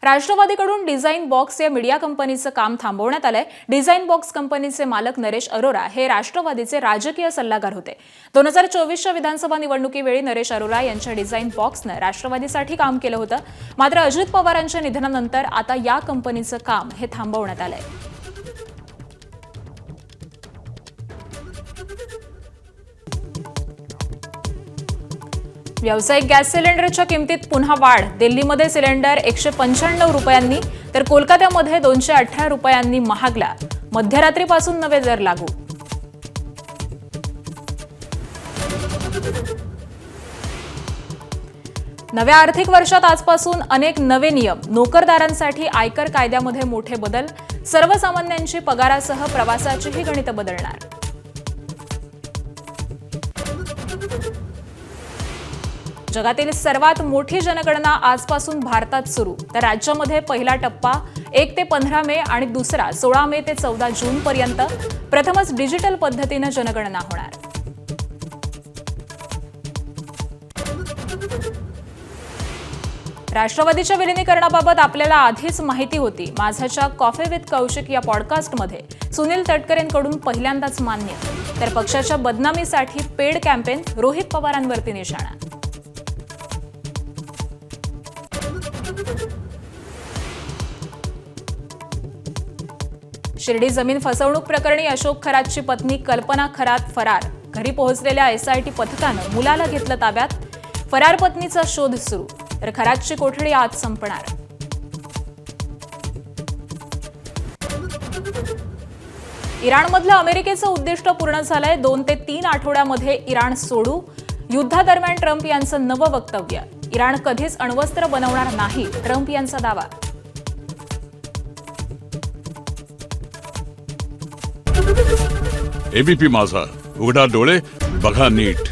राष्ट्रवादीकडून design box या media कंपनीचं काम थांबवण्यात आलंय। डिझाइन बॉक्स कंपनीचे मालक नरेश अरोरा हे राष्ट्रवादीचे राजकीय सल्लागार होते। 2024च्या विधानसभा निवडणुकीवेळी नरेश अरोरा यांच्या डिझाइन बॉक्सनं राष्ट्रवादीसाठी काम केलं होतं। मात्र अजित पवारांच्या निधनानंतर आता या कंपनीचं काम हे थांबवण्यात आलंय। व्यावसायिक गॅस सिलेंडरच्या किमतीत पुन्हा वाढ। दिल्लीमध्ये सिलेंडर 195 रुपयांनी तर कोलकात्यामध्ये 218 रुपयांनी महागला। मध्यरात्रीपासून नवे दर लागू। नव्या आर्थिक वर्षात आजपासून अनेक नवे नियम। नोकरदारांसाठी आयकर कायद्यामध्ये मोठे बदल। सर्वसामान्यांची पगारासह प्रवासाचीही गणितं बदलणार। जगातील सर्वात मोठी जनगणना आजपासून भारतात सुरू। तर राज्यामध्ये पहिला टप्पा 1 ते 15 मे आणि दुसरा 16 मे ते 14 जून पर्यंत। प्रथमच डिजिटल पद्धतीने जनगणना होणार। राष्ट्रवादीच्या विलीनीकरणाबाबत आपल्याला आधीच माहिती होती। माझाच्या कॉफी विथ कौशिक या पॉडकास्टमध्ये सुनील तटकरेंकडून पहिल्यांदाच मान्य। तर पक्षाच्या बदनामीसाठी पेड कॅम्पेन, रोहित पवारांवरती निशाणा। शिर्डी जमीन फसवणूक प्रकरणी अशोक खरातची पत्नी कल्पना खरात फरार। घरी पोहोचलेल्या एसआयटी पथकानं मुलाला घेतलं ताब्यात। फरार पत्नीचा शोध सुरू। तर खरातची कोठडी आज संपणार। इराणमधलं अमेरिकेचं उद्दिष्ट पूर्ण झालंय। 2 ते 3 आठवड्यामध्ये इराण सोडू। युद्धादरम्यान ट्रम्प यांचं नवं वक्तव्य। इराण कधीच अण्वस्त्र बनवणार नाही, ट्रम्प यांचा दावा। एबीपी माझा, उघडा डोळे बघा नीट।